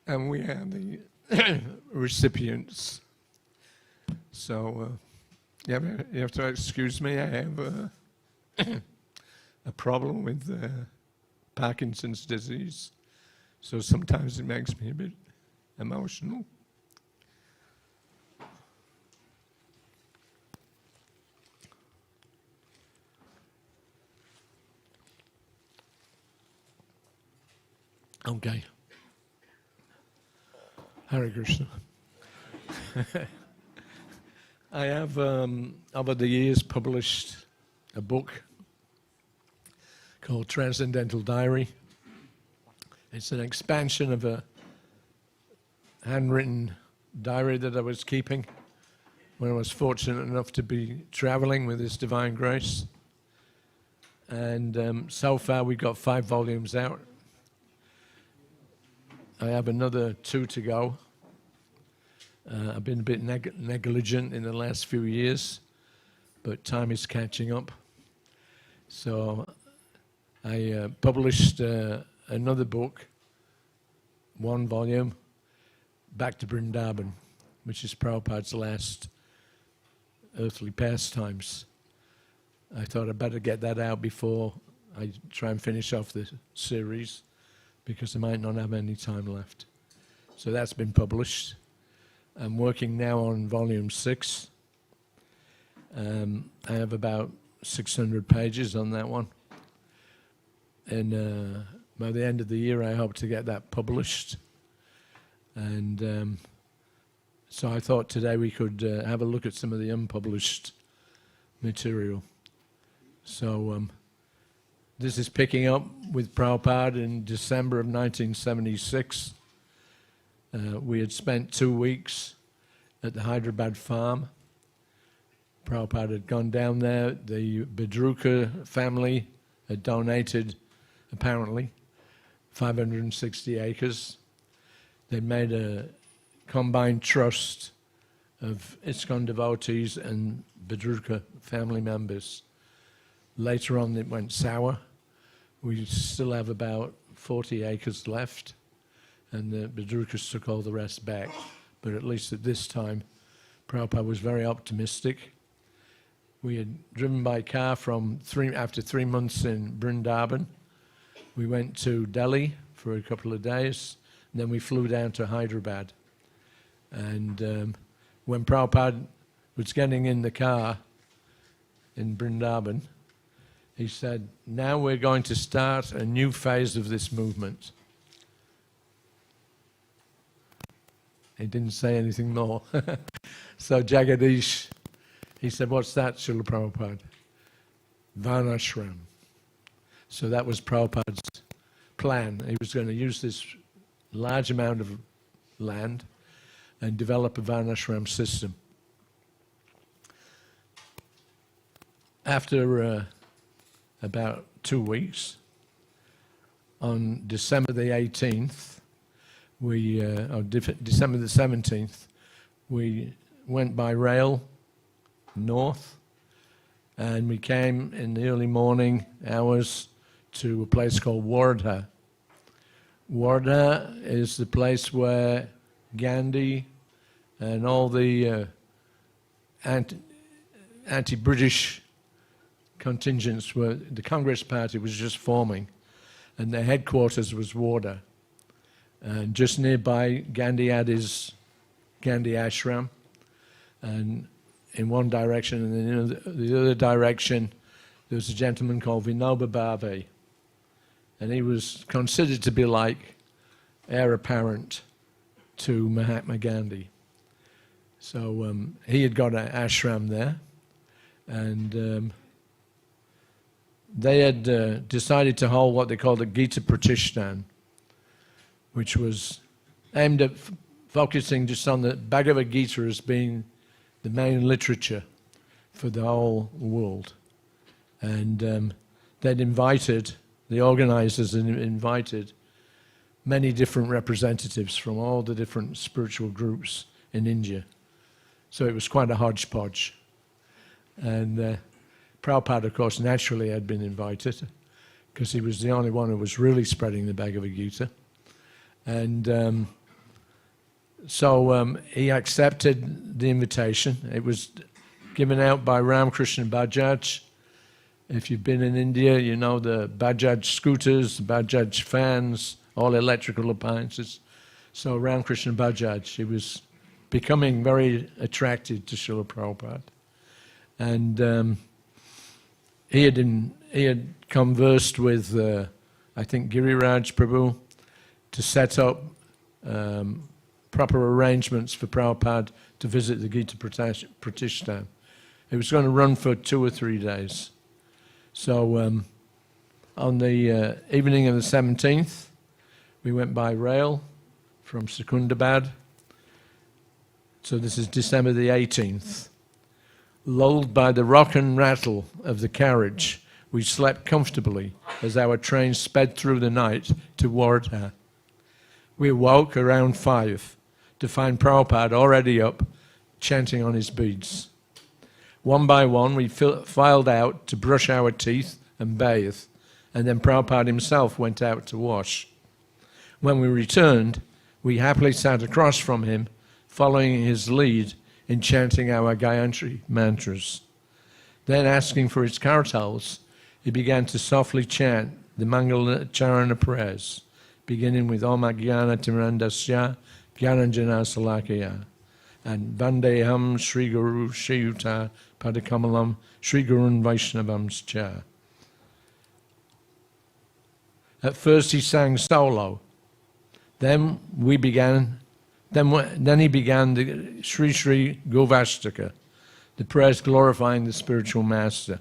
and we are the recipients. So you have to excuse me, I have a problem with Parkinson's disease, so sometimes it makes me a bit emotional. Okay. Hare Krishna. I have, over the years, published a book called Transcendental Diary. It's an expansion of a handwritten diary that I was keeping when I was fortunate enough to be traveling with His Divine Grace. And so far we got 5 volumes out. I have another 2 to go. I've been a bit negligent in the last few years, but time is catching up. So I published another book, 1 volume, Back to Vrindavan, which is Prabhupada's last earthly pastimes. I thought I'd better get that out before I try and finish off the series, because I might not have any time left. So that's been published. I'm working now on volume 6. I have about 600 pages on that one. And by the end of the year, I hope to get that published. And so I thought today we could have a look at some of the unpublished material. So this is picking up with Prabhupada in December of 1976. We had spent 2 weeks at the Hyderabad farm. Prabhupada had gone down there. The Bidruka family had donated, apparently, 560 acres. They made a combined trust of ISKCON devotees and Bidruka family members. Later on it went sour. We still have about 40 acres left, and the Bidrukas took all the rest back. But at least at this time, Prabhupada was very optimistic. We had driven by car after 3 months in Vrindavan. We went to Delhi for a couple of days, and then we flew down to Hyderabad. And when Prabhupada was getting in the car in Vrindavan, he said, now we're going to start a new phase of this movement. He didn't say anything more. So Jagadish, he said, what's that, Srila Prabhupada? Varnashram. So that was Prabhupada's plan. He was going to use this large amount of land and develop a Varnashram system. After about 2 weeks, on December the 18th, December the 17th, we went by rail north, and we came in the early morning hours to a place called Wardha. Wardha is the place where Gandhi and all the anti-British contingents were, the Congress Party was just forming, and their headquarters was Wardha. And just nearby, Gandhi had his Gandhi ashram, and in one direction, and in the other direction, there was a gentleman called Vinoba Bhave, and he was considered to be like heir apparent to Mahatma Gandhi. So he had got an ashram there, and they had decided to hold what they called a Gita Pratishthan, which was aimed at focusing just on the Bhagavad Gita as being the main literature for the whole world. And they'd invited, the organizers had invited many different representatives from all the different spiritual groups in India. So it was quite a hodgepodge. And Prabhupada, of course, naturally had been invited, because he was the only one who was really spreading the Bhagavad Gita. And So he accepted the invitation. It was given out by Ramakrishna Bajaj. If you've been in India, you know the Bajaj scooters, Bajaj fans, all electrical appliances. So Ramakrishna Bajaj, he was becoming very attracted to Srila Prabhupada. And he had conversed with, I think, Giriraj Prabhu to set up proper arrangements for Prabhupada to visit the Gita Pratishthan. It was going to run for 2 or 3 days. So on the evening of the 17th, we went by rail from Secunderabad. So this is December the 18th. Lulled by the rock and rattle of the carriage, we slept comfortably as our train sped through the night to Wardha. We awoke around 5 to find Prabhupada already up, chanting on his beads. One by one, we filed out to brush our teeth and bathe, and then Prabhupada himself went out to wash. When we returned, we happily sat across from him, following his lead in chanting our Gayatri mantras. Then, asking for his kartals, he began to softly chant the Mangala-charana prayers, beginning with Om Ajnana Tirandasya Gyananjana Salakaya and Vandeham Sri Guru Shiyuta Padakamalam Sri Gurun Vaishnavamscha. At first he sang solo. Then he began the Sri Sri Govashtaka, the prayers glorifying the spiritual master.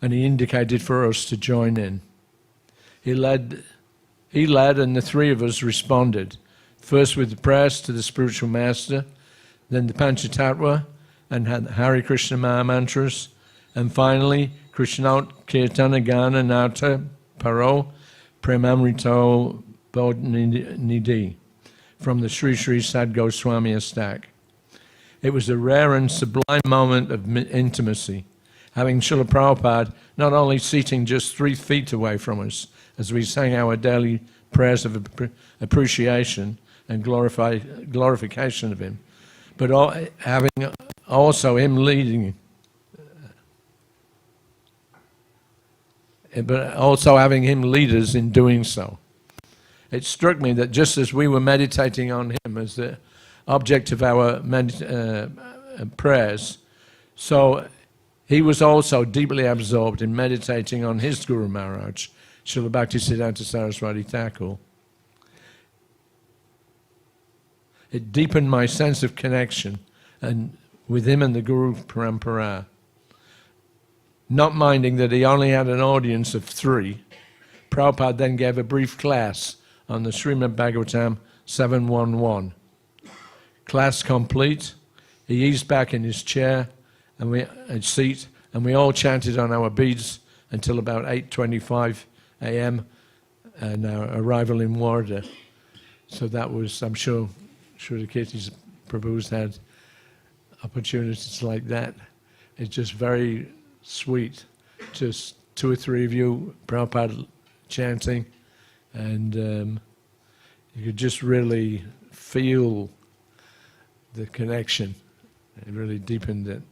And he indicated for us to join in. He led and the 3 of us responded, first with the prayers to the spiritual master, then the Panchatattva and Hare Krishna Maha mantras, and finally Krishna Kirtana Gana Nata Paro Premamrito Bodhnidhi from the Sri Sri Sad Goswami Astak. It was a rare and sublime moment of intimacy, having Srila Prabhupada not only seating just 3 feet away from us as we sang our daily prayers of appreciation and glorification of him, but having also him leading, but also having him lead us in doing so. It struck me that just as we were meditating on him as the object of our prayers, so he was also deeply absorbed in meditating on his Guru Maharaj, Srila Bhaktisiddhanta Saraswati Thakur. It deepened my sense of connection and with him and the Guru Parampara. Not minding that he only had an audience of 3, Prabhupada then gave a brief class on the Śrīmad Bhāgavatam 7.1.1. Class complete, he eased back in his chair and seat, and we all chanted on our beads until about 8:25 a.m. and our arrival in Wardha. So that was, I'm sure Sridhar Prabhu's had opportunities like that. It's just very sweet, just 2 or 3 of you, Prabhupada chanting, and you could just really feel the connection. It really deepened it.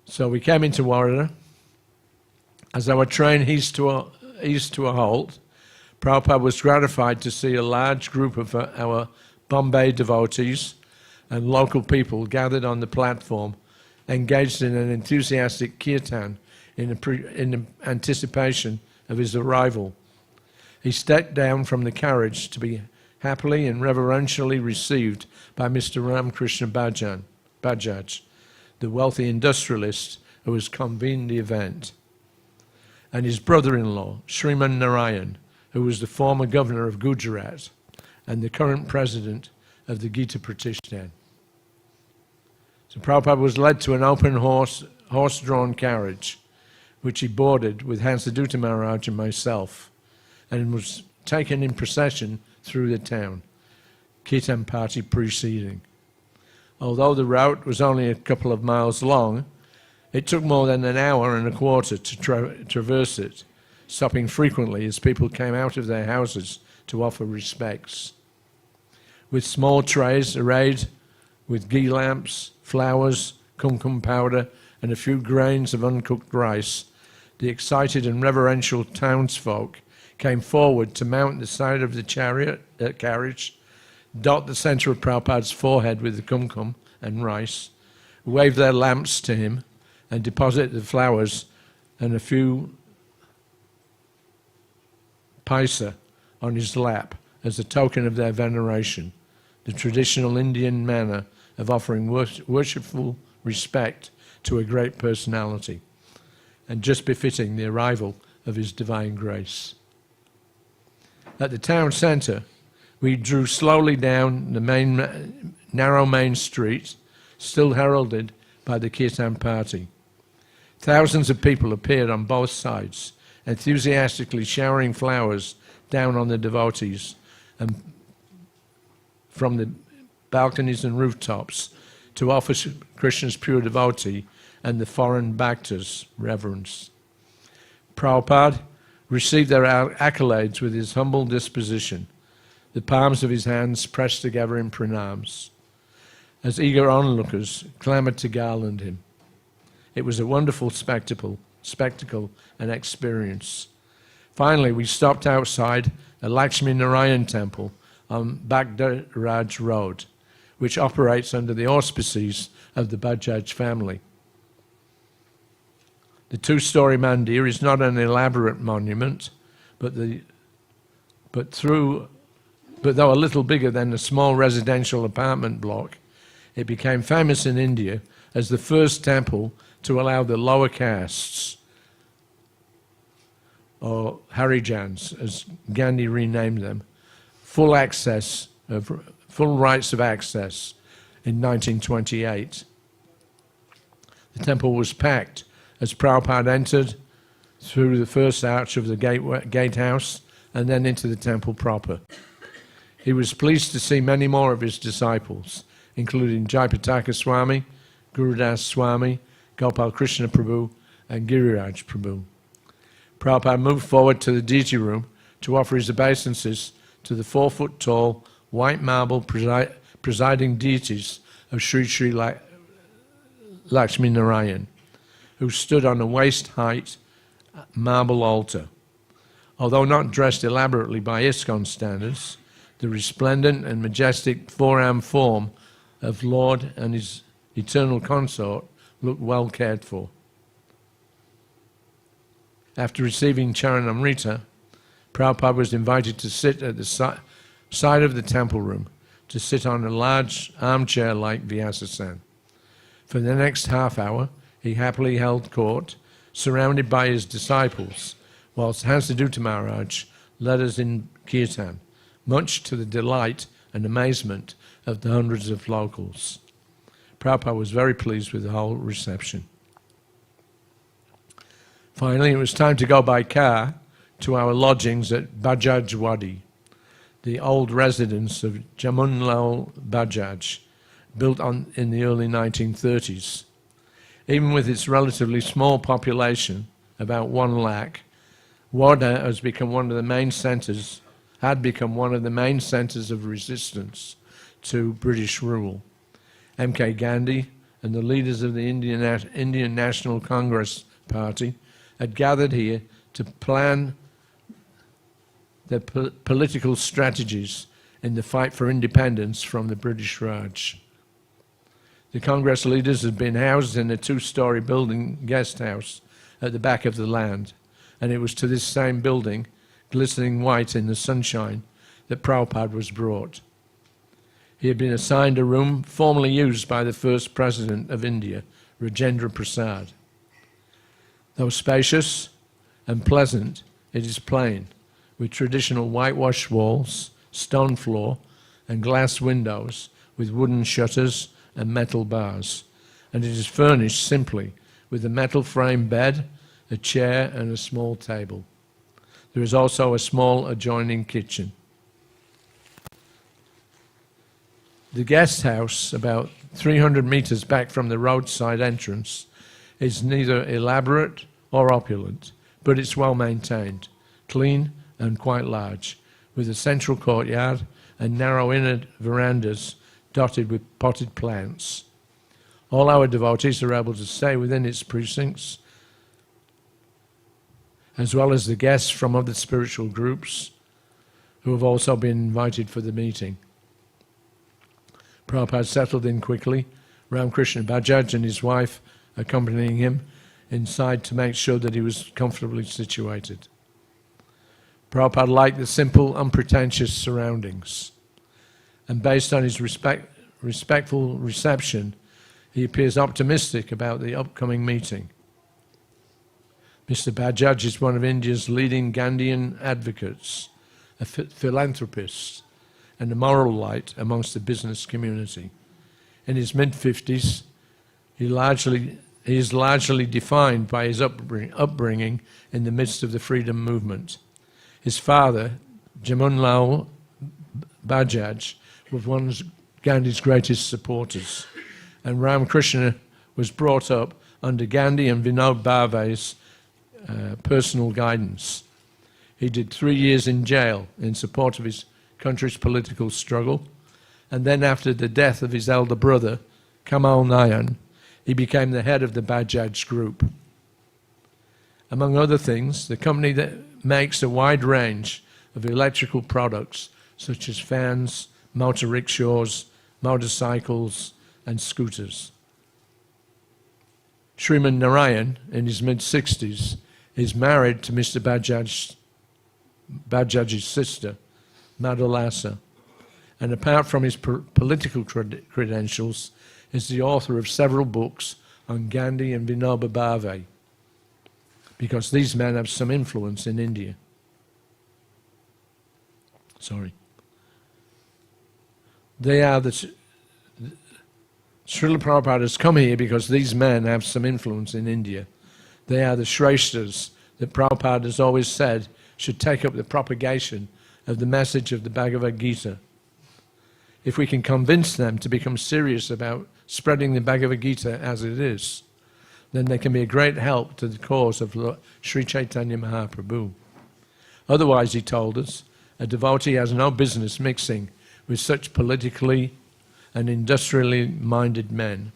So we came into Warrior. As our train eased to a halt, Prabhupada was gratified to see a large group of our Bombay devotees and local people gathered on the platform, engaged in an enthusiastic kirtan in anticipation of his arrival. He stepped down from the carriage to be happily and reverentially received by Mr. Ramakrishna Bajaj, the wealthy industrialist who has convened the event, and his brother-in-law, Sriman Narayan, who was the former governor of Gujarat and the current president of the Gita Pratishthan. So Prabhupada was led to an open horse-drawn carriage, which he boarded with Hansadutta Maharaj and myself, and was taken in procession through the town, Kirtan party preceding. Although the route was only a couple of miles long, it took more than an hour and a quarter to traverse it, stopping frequently as people came out of their houses to offer respects. with small trays arrayed with ghee lamps, flowers, kumkum powder, and a few grains of uncooked rice, the excited and reverential townsfolk came forward to mount the side of the carriage, dot the center of Prabhupada's forehead with the kumkum and rice, wave their lamps to him, and deposit the flowers and a few paisa on his lap as a token of their veneration, the traditional Indian manner of offering worshipful respect to a great personality, and just befitting the arrival of his divine grace. At the town centre, we drew slowly down the narrow main street, still heralded by the Kirtan party. Thousands of people appeared on both sides, enthusiastically showering flowers down on the devotees and from the balconies and rooftops to offer Krishna's pure devotee and the foreign bhaktas reverence. Prabhupada received their accolades with his humble disposition, the palms of his hands pressed together in pranams, as eager onlookers clamoured to garland him. It was a wonderful spectacle and experience. Finally, we stopped outside a Lakshmi Narayan temple on Bhaktivedanta Road, which operates under the auspices of the Bajaj family. The two-story mandir is not an elaborate monument, but though a little bigger than a small residential apartment block, it became famous in India as the first temple to allow the lower castes, or Harijans, as Gandhi renamed them, full rights of access in 1928. The temple was packed as Prabhupada entered through the first arch of the gatehouse and then into the temple proper. He was pleased to see many more of his disciples, including Jayapataka Swami, Gurudas Swami, Gopal Krishna Prabhu, and Giriraj Prabhu. Prabhupada moved forward to the deity room to offer his obeisances to the 4-foot-tall, white marble presiding deities of Sri Sri Lakshmi Narayan, who stood on a waist-height marble altar. Although not dressed elaborately by ISKCON standards, the resplendent and majestic four-arm form of Lord and his eternal consort looked well cared for. After receiving Charanamrita, Prabhupada was invited to sit at the side of the temple room, to sit on a large armchair like Vyasasan. For the next half hour, he happily held court, surrounded by his disciples, whilst Hansadutta Maharaj led us in kirtan, much to the delight and amazement of the hundreds of locals. Prabhupada was very pleased with the whole reception. Finally, it was time to go by car to our lodgings at Bajaj Wadi, the old residence of Jamunlal Bajaj, built in the early 1930s. Even with its relatively small population, about 1 lakh, Wada had become one of the main centres of resistance to British rule. M.K. Gandhi and the leaders of the Indian National Congress Party had gathered here to plan their political strategies in the fight for independence from the British Raj. The Congress leaders had been housed in a 2-story building guest house at the back of the land, and it was to this same building, glistening white in the sunshine, that Prabhupada was brought. He had been assigned a room formerly used by the first President of India, Rajendra Prasad. Though spacious and pleasant, it is plain, with traditional whitewashed walls, stone floor, and glass windows with wooden shutters and metal bars, and it is furnished simply with a metal frame bed, a chair, and a small table. There is also a small adjoining kitchen. The guest house, about 300 meters back from the roadside entrance, is neither elaborate or opulent, but it's well maintained, clean and quite large, with a central courtyard and narrow inner verandas dotted with potted plants. All our devotees are able to stay within its precincts, as well as the guests from other spiritual groups who have also been invited for the meeting. Prabhupada settled in quickly, Krishna Bajaj and his wife accompanying him inside to make sure that he was comfortably situated. Prabhupada liked the simple, unpretentious surroundings, and based on his respectful reception, he appears optimistic about the upcoming meeting. Mr. Bajaj is one of India's leading Gandhian advocates, a philanthropist, and a moral light amongst the business community. In his mid-50s, he is largely defined by his upbringing in the midst of the freedom movement. His father, Jamunlal Bajaj, was one of Gandhi's greatest supporters, and Ramakrishna was brought up under Gandhi and Vinod Bhave's personal guidance. He did 3 years in jail in support of his country's political struggle, and then after the death of his elder brother, Kamal Nayan, he became the head of the Bajaj group. Among other things, the company that makes a wide range of electrical products such as fans, motor rickshaws, motorcycles, and scooters. Śrīmad Narayan, in his mid-60s, is married to Mr. Bajaj's sister, Madhulasa, and apart from his political credentials, is the author of several books on Gandhi and Vinoba Bhave, because these men have some influence in India. Srila Prabhupada has come here because these men have some influence in India. They are the Shreshtas that Prabhupada has always said should take up the propagation of the message of the Bhagavad Gita. If we can convince them to become serious about spreading the Bhagavad Gita as it is, then they can be a great help to the cause of Sri Chaitanya Mahaprabhu. Otherwise, he told us, a devotee has no business mixing with such politically and industrially minded men.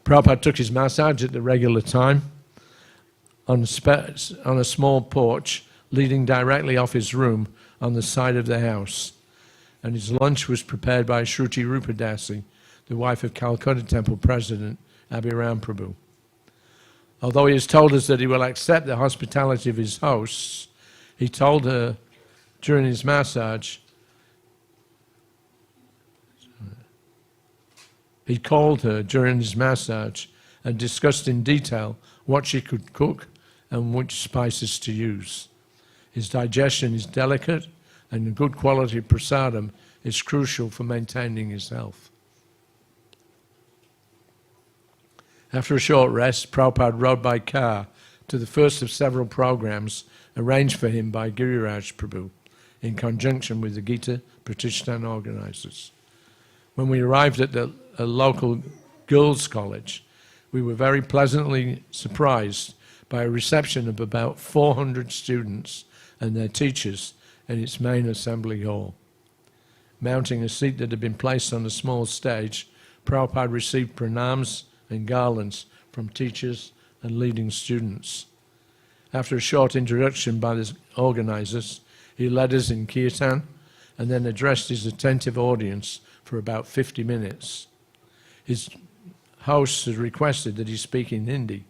Prabhupada took his massage at the regular time on a small porch leading directly off his room on the side of the house, and his lunch was prepared by Shruti Rupadasi, the wife of Calcutta Temple President Abhiram Prabhu. Although he has told us that he will accept the hospitality of his hosts, he told her during his massage, he called her during his massage and discussed in detail what she could cook and which spices to use. His digestion is delicate, and a good quality prasadam is crucial for maintaining his health. After a short rest, Prabhupada rode by car to the first of several programs arranged for him by Giriraj Prabhu in conjunction with the Gita Pratishthan organizers. When we arrived at a local girls' college, we were very pleasantly surprised by a reception of about 400 students and their teachers in its main assembly hall. Mounting a seat that had been placed on a small stage, Prabhupada received pranams and garlands from teachers and leading students. After a short introduction by the organizers, he led us in kirtan and then addressed his attentive audience for about 50 minutes. His hosts had requested that he speak in Hindi,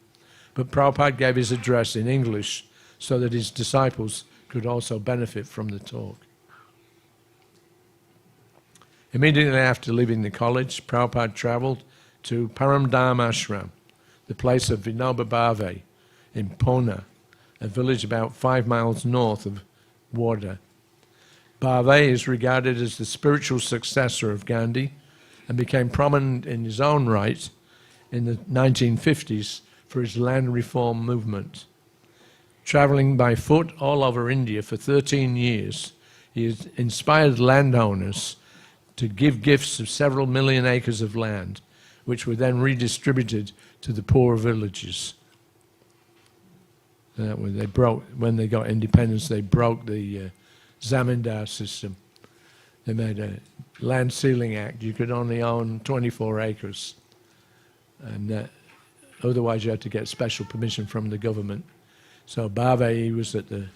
but Prabhupada gave his address in English so that his disciples could also benefit from the talk. Immediately after leaving the college, Prabhupada traveled to Paramdham Ashram, the place of Vinoba Bhave in Pune, a village about 5 miles north of Wardha. Bhave is regarded as the spiritual successor of Gandhi and became prominent in his own right in the 1950s for his land reform movement. Traveling by foot all over India for 13 years, he has inspired landowners to give gifts of several million acres of land, which were then redistributed to the poor villages. They broke, when they got independence, they broke the Zamindar system. They made a land ceiling act. You could only own 24 acres. And otherwise you had to get special permission from the government. So Bhave was at the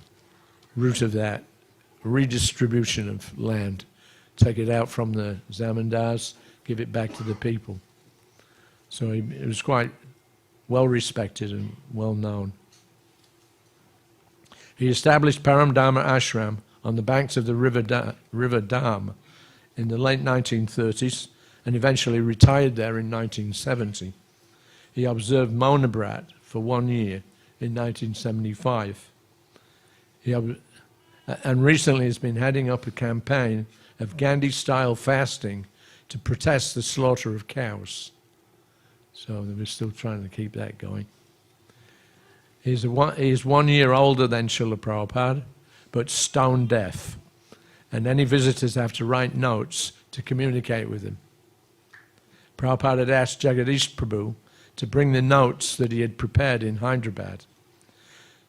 root of that redistribution of land. Take it out from the Zamindars, give it back to the people. So it was quite well respected and well known. He established Paramdharma Ashram on the banks of the River Dham in the late 1930s and eventually retired there in 1970. He observed Monabrat for 1 year in 1975. And recently has been heading up a campaign of Gandhi-style fasting to protest the slaughter of cows. So we're still trying to keep that going. He's 1 year older than Srila Prabhupada, but stone deaf. And any visitors have to write notes to communicate with him. Prabhupada had asked Jagadish Prabhu to bring the notes that he had prepared in Hyderabad.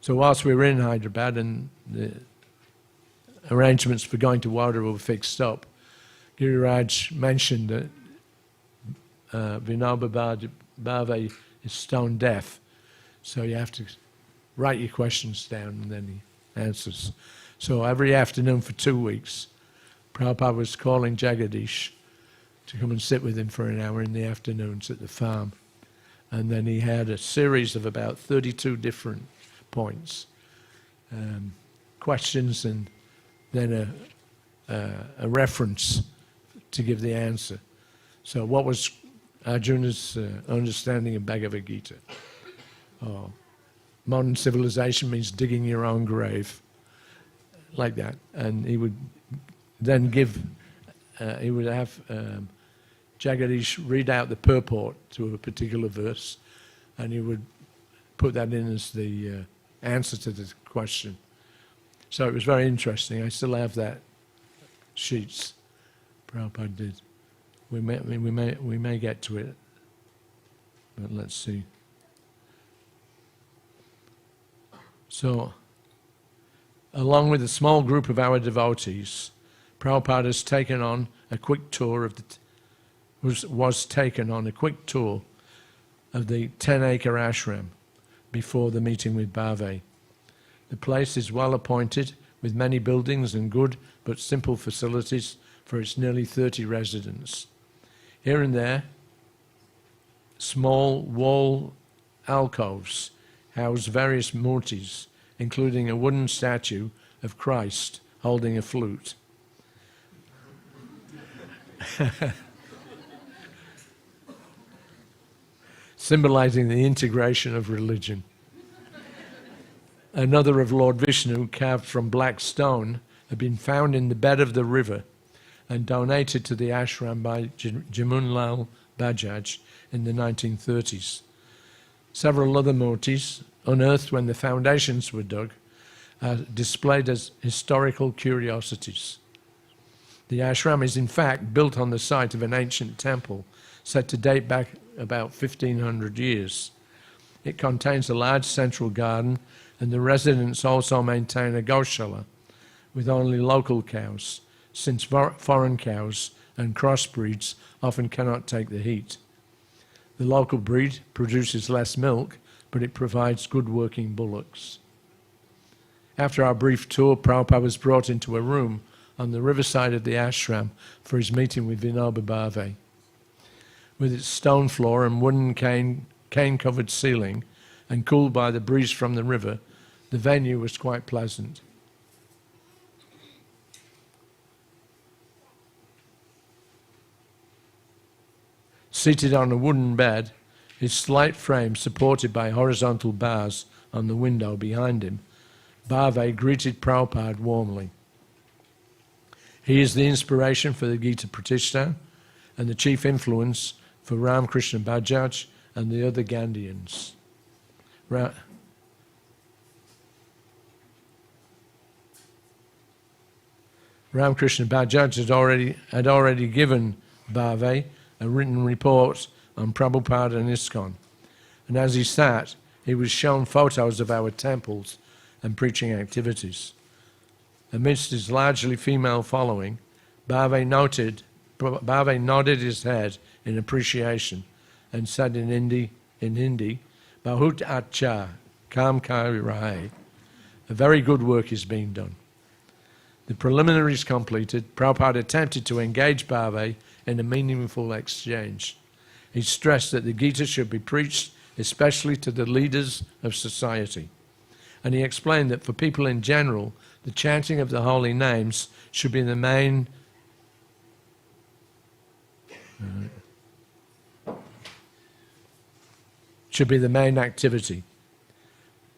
So whilst we were in Hyderabad and the arrangements for going to Wada were fixed up, Giriraj mentioned that Vinoba Bhave is stone deaf, so you have to write your questions down and then he answers. So every afternoon for 2 weeks, Prabhupada was calling Jagadish to come and sit with him for an hour in the afternoons at the farm. And then he had a series of about 32 different points, questions, and then a reference to give the answer. So what was Arjuna's understanding of Bhagavad Gita? Oh, modern civilization means digging your own grave, like that. And he would then give, he would have Jagadish read out the purport to a particular verse, and he would put that in as the answer to the question. So it was very interesting. I still have that sheets Prabhupada did. We may get to it, but let's see. So, along with a small group of our devotees, Prabhupada has taken on a quick tour of the was taken on a quick tour of the 10-acre ashram before the meeting with Bhave. The place is well appointed with many buildings and good but simple facilities for its nearly 30 residents. Here and there, small wall alcoves house various murtis, including a wooden statue of Christ holding a flute. Symbolizing the integration of religion. Another of Lord Vishnu, carved from black stone, had been found in the bed of the river and donated to the ashram by Jamunlal Bajaj in the 1930s. Several other murtis, unearthed when the foundations were dug, are displayed as historical curiosities. The ashram is in fact built on the site of an ancient temple said to date back about 1500 years. It contains a large central garden, and the residents also maintain a goshala with only local cows, since foreign cows and crossbreeds often cannot take the heat. The local breed produces less milk, but it provides good working bullocks. After our brief tour, Prabhupada was brought into a room on the riverside of the ashram for his meeting with Vinoba Bhave. With its stone floor and wooden cane-covered ceiling, and cooled by the breeze from the river, the venue was quite pleasant. Seated on a wooden bed, his slight frame supported by horizontal bars on the window behind him, Bhave greeted Prabhupada warmly. He is the inspiration for the Gita Pratishtha and the chief influence for Ramakrishna Bajaj and the other Gandhians. Ramakrishna Bajaj had already given Bhave a written report on Prabhupada and ISKCON, and as he sat, he was shown photos of our temples and preaching activities. Amidst his largely female following, Bhave nodded his head in appreciation and said in Hindi, Bahut acha, kam kar rahe. A very good work is being done. The preliminaries completed, Prabhupada attempted to engage Bhave in a meaningful exchange. He stressed that the Gita should be preached especially to the leaders of society. And he explained that for people in general, the chanting of the holy names should be the main activity.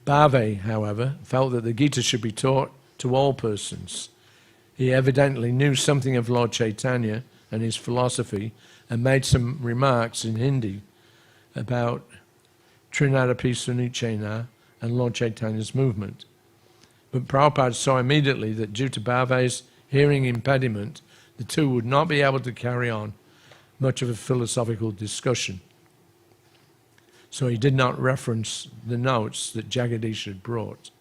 Bhave, however, felt that the Gita should be taught to all persons. He evidently knew something of Lord Chaitanya and his philosophy and made some remarks in Hindi about Trinadapi Sunichena and Lord Chaitanya's movement. But Prabhupada saw immediately that due to Bhave's hearing impediment, the two would not be able to carry on much of a philosophical discussion. So he did not reference the notes that Jagadish had brought.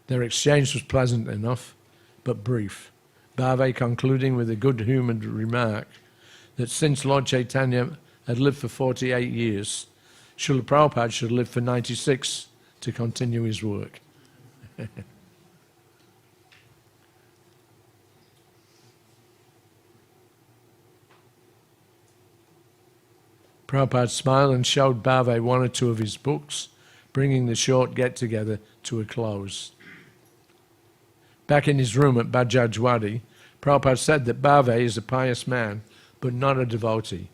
Their exchange was pleasant enough, but brief. Bhave concluding with a good-humoured remark that since Lord Chaitanya had lived for 48 years, Srila Prabhupada should live for 96 to continue his work. Prabhupada smiled and showed Bhave one or two of his books, bringing the short get-together to a close. Back in his room at Bajajwadi, Prabhupada said that Bhave is a pious man, but not a devotee.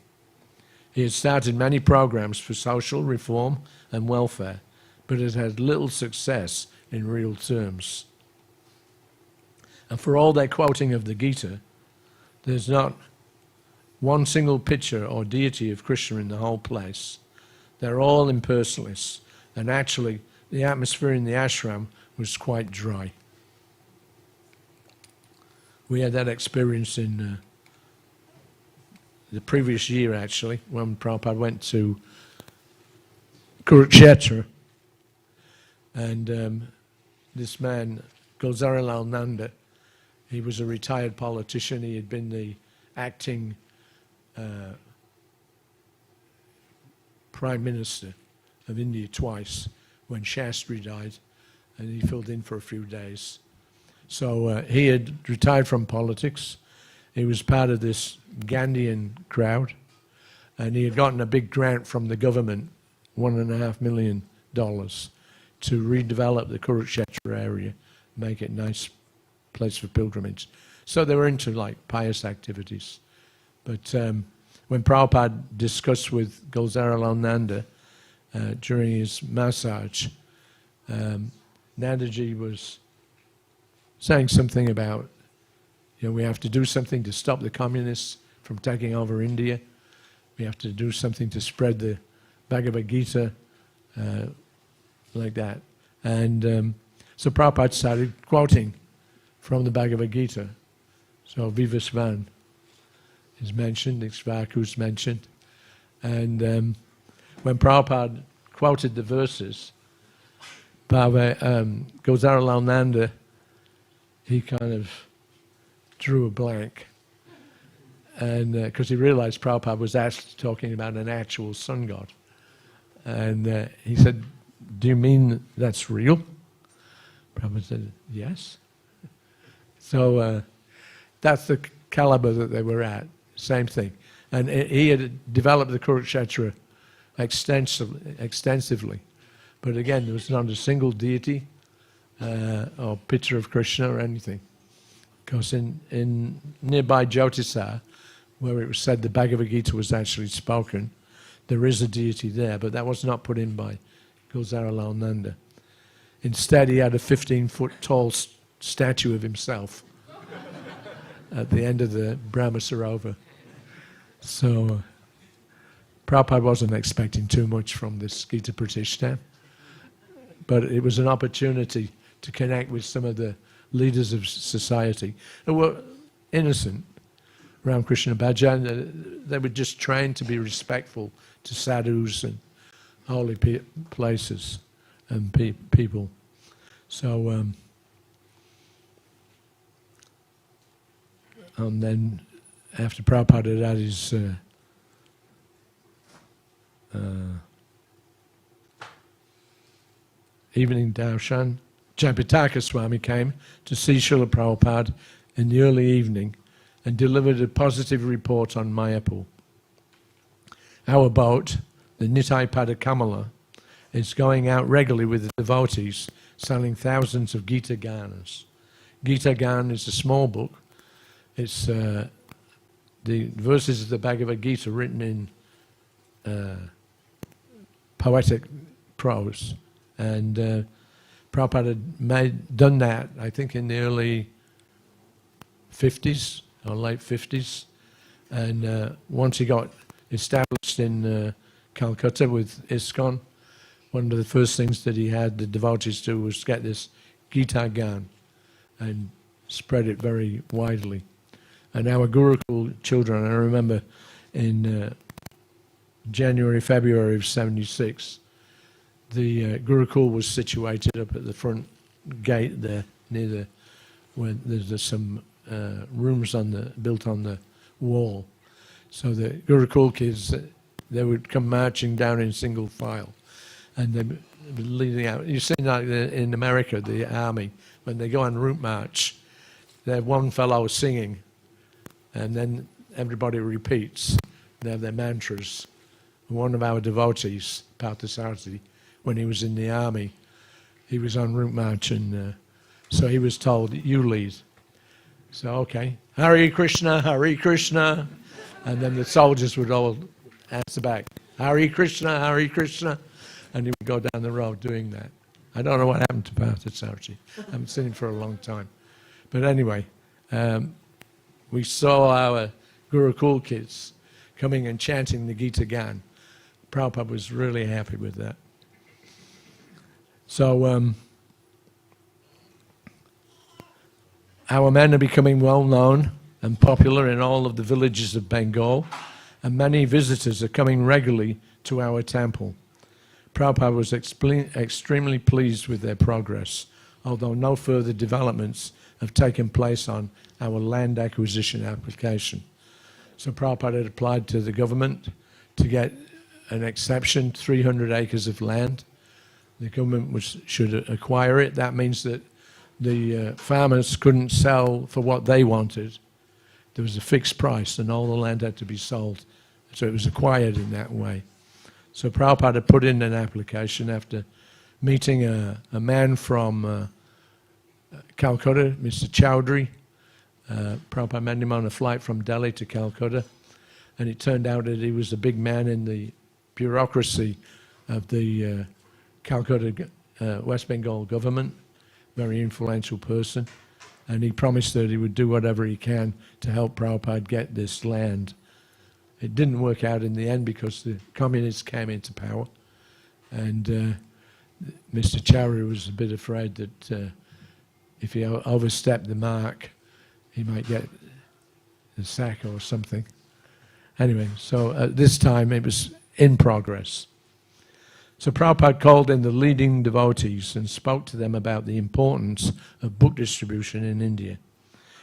He had started many programs for social reform and welfare, but had had little success in real terms. And for all their quoting of the Gita, there's not one single picture or deity of Krishna in the whole place. They're all impersonalists, and actually the atmosphere in the ashram was quite dry. We had that experience in the previous year, actually, when Prabhupada went to Kurukshetra, and this man, Gulzarilal Nanda, he was a retired politician. He had been the acting Prime Minister of India twice when Shastri died, and he filled in for a few days. So he had retired from politics. He was part of this Gandhian crowd, and he had gotten a big grant from the government, $1.5 million, to redevelop the Kurukshetra area, make it a nice place for pilgrimage. So they were into like pious activities. But when Prabhupada discussed with Gulzarilal Nanda during his massage, Nandaji was saying something about, we have to do something to stop the communists from taking over India. We have to do something to spread the Bhagavad Gita, like that. And so Prabhupada started quoting from the Bhagavad Gita. So Vivasvan is mentioned, Ikshvaku is mentioned. And when Prabhupada quoted the verses, Gulzarilal Nanda, he kind of drew a blank, and because he realized Prabhupada was actually talking about an actual sun god. And he said, "Do you mean that's real?" Prabhupada said, "Yes." So that's the caliber that they were at, same thing. And he had developed the Kurukshetra extensively. But again, there was not a single deity or picture of Krishna or anything. Because in nearby Jyotisar, where it was said the Bhagavad Gita was actually spoken, there is a deity there, but that was not put in by Gulzarilal Nanda. Instead, he had a 15-foot tall statue of himself at the end of the Brahma Sarovar. So Prabhupada wasn't expecting too much from this Gita Pratishtha, but it was an opportunity to connect with some of the leaders of society who were innocent. Ramakrishna Bhajan, they were just trained to be respectful to sadhus and holy places and people. So, and then after Prabhupada had his evening darshan, Jayapataka Swami came to see Srila Prabhupada in the early evening and delivered a positive report on Mayapur. Our boat, the Nitai Pada Kamala, is going out regularly with the devotees, selling thousands of Gita Ganas. Gita Gan is a small book. It's the verses of the Bhagavad Gita written in poetic prose. And Prabhupada had done that, I think, in the early 50s or late 50s. And once he got established in Calcutta with ISKCON, one of the first things that he had the devotees do was get this Gita Gan and spread it very widely. And our Gurukul children, I remember in January, February of 76, the Gurukul was situated up at the front gate there, near the where there's some rooms built on the wall. So the Gurukul kids, they would come marching down in single file, and they'd be leading out. You see, like in America, the army, when they go on route march, they have one fellow singing, and then everybody repeats. They have their mantras. One of our devotees, Parthasarthi, when he was in the army, he was on route march, and so he was told, "You lead." So, okay, Hare Krishna, Hare Krishna. And then the soldiers would all answer back, Hare Krishna, Hare Krishna. And he would go down the road doing that. I don't know what happened to Parthasarthi. I haven't seen him for a long time. But anyway, we saw our Gurukul kids coming and chanting the Gita Gan. Prabhupada was really happy with that. So our men are becoming well known and popular in all of the villages of Bengal, and many visitors are coming regularly to our temple. Prabhupada was extremely pleased with their progress, although no further developments have taken place on our land acquisition application. So Prabhupada had applied to the government to get an exception, 300 acres of land. The government should acquire it. That means that the farmers couldn't sell for what they wanted. There was a fixed price and all the land had to be sold. So it was acquired in that way. So Prabhupada put in an application after meeting a man from Calcutta, Mr. Chowdhury. Prabhupada met him on a flight from Delhi to Calcutta, and it turned out that he was a big man in the bureaucracy of the Calcutta West Bengal government, very influential person, and he promised that he would do whatever he can to help Prabhupada get this land. It didn't work out in the end because the communists came into power, and Mr. Chowdhury was a bit afraid that if he overstepped the mark, he might get the sack or something. Anyway, so at this time it was in progress. So Prabhupada called in the leading devotees and spoke to them about the importance of book distribution in India.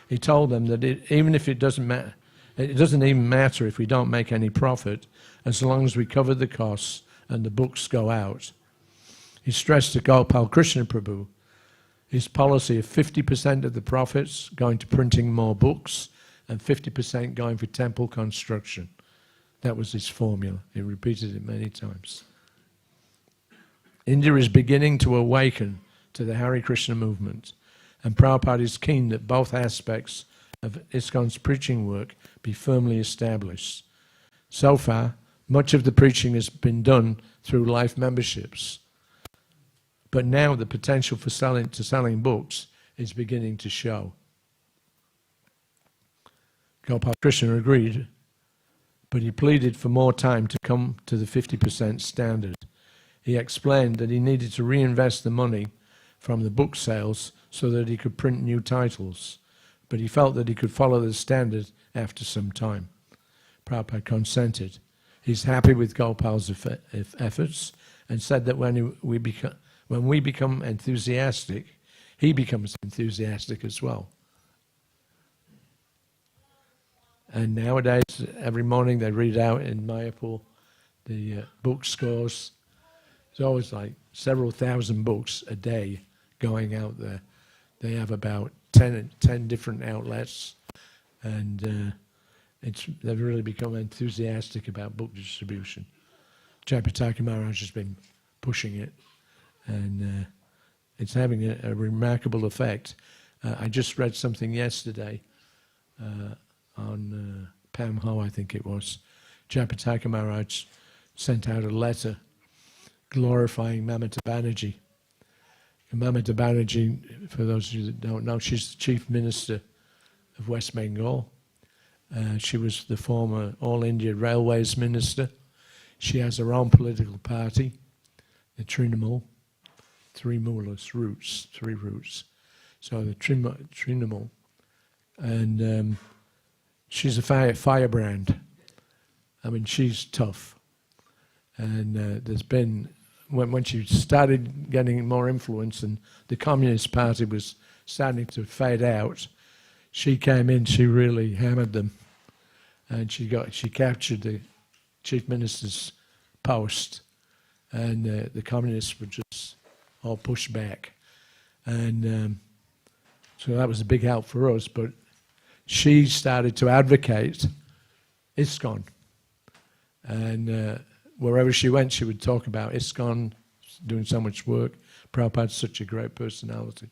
He told them that even if it doesn't matter, it doesn't even matter if we don't make any profit, as long as we cover the costs and the books go out. He stressed to Gopal Krishna Prabhu his policy of 50% of the profits going to printing more books and 50% going for temple construction. That was his formula. He repeated it many times. India is beginning to awaken to the Hare Krishna movement, and Prabhupada is keen that both aspects of ISKCON's preaching work be firmly established. So far, much of the preaching has been done through life memberships, but now the potential for selling books is beginning to show. Gopal Krishna agreed, but he pleaded for more time to come to the 50% standard. He explained that he needed to reinvest the money from the book sales so that he could print new titles, but he felt that he could follow the standard after some time. Prabhupada consented. He's happy with Gopal's efforts and said that when we become enthusiastic, he becomes enthusiastic as well. And nowadays, every morning they read out in Mayapur the book scores. It's always like several thousand books a day going out there. They have about 10 different outlets, and they've really become enthusiastic about book distribution. Jayapataka Maharaj has been pushing it, and it's having a remarkable effect. I just read something yesterday on Pam Ho, I think it was. Jayapataka Maharaj sent out a letter glorifying Mamata Banerjee. And Mamata Banerjee, for those of you that don't know, she's the Chief Minister of West Bengal. She was the former All India Railways Minister. She has her own political party, the Trinamool, three roots. So the Trinamool. And she's a firebrand. I mean, she's tough. And there's been, when she started getting more influence and the Communist Party was starting to fade out, she came in, she really hammered them. And she captured the Chief Minister's post. And the Communists were just all pushed back. And so that was a big help for us. But she started to advocate ISKCON. And wherever she went, she would talk about ISKCON, doing so much work. Prabhupada's such a great personality.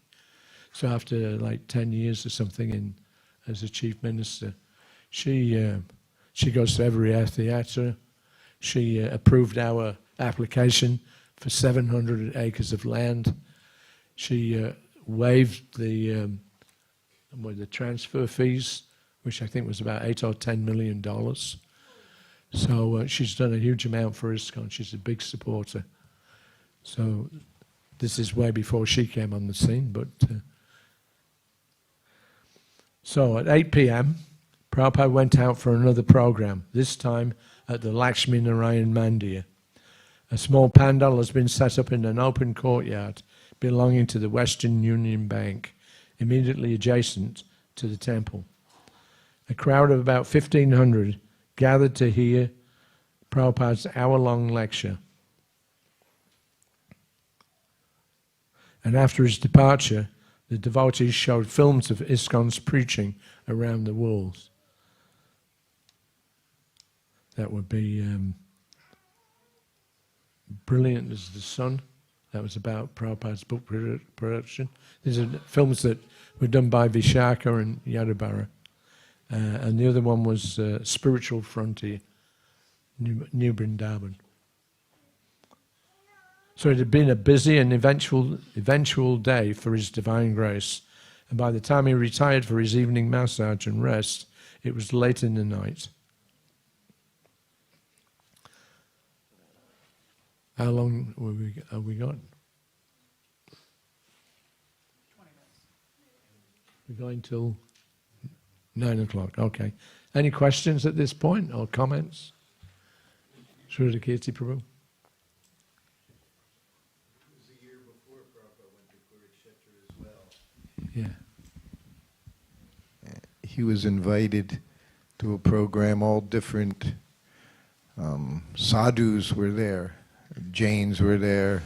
So after like 10 years or something as a chief minister, she goes to every Yatra. She approved our application for 700 acres of land. She waived the transfer fees, which I think was about $8 or $10 million. So she's done a huge amount for ISKCON. She's a big supporter. So this is way before she came on the scene. But so at 8 p.m., Prabhupada went out for another program, this time at the Lakshmi Narayan Mandir. A small pandal has been set up in an open courtyard belonging to the Western Union Bank, immediately adjacent to the temple. A crowd of about 1,500 gathered to hear Prabhupada's hour-long lecture. And after his departure, the devotees showed films of ISKCON's preaching around the walls. That would be Brilliant as the Sun. That was about Prabhupada's book production. These are films that were done by Vishaka and Yadubara. And the other one was Spiritual Frontier, New Vrindavan. So it had been a busy and eventual day for His Divine Grace. And by the time he retired for his evening massage and rest, it was late in the night. How long have we got? 20 minutes. We're going till 9 o'clock. Okay. Any questions at this point or comments? Srila Kirti Prabhu. It was the year before Prabhupada went to Kurukshetra as well. Yeah. He was invited to a program. All different sadhus were there. Jains were there,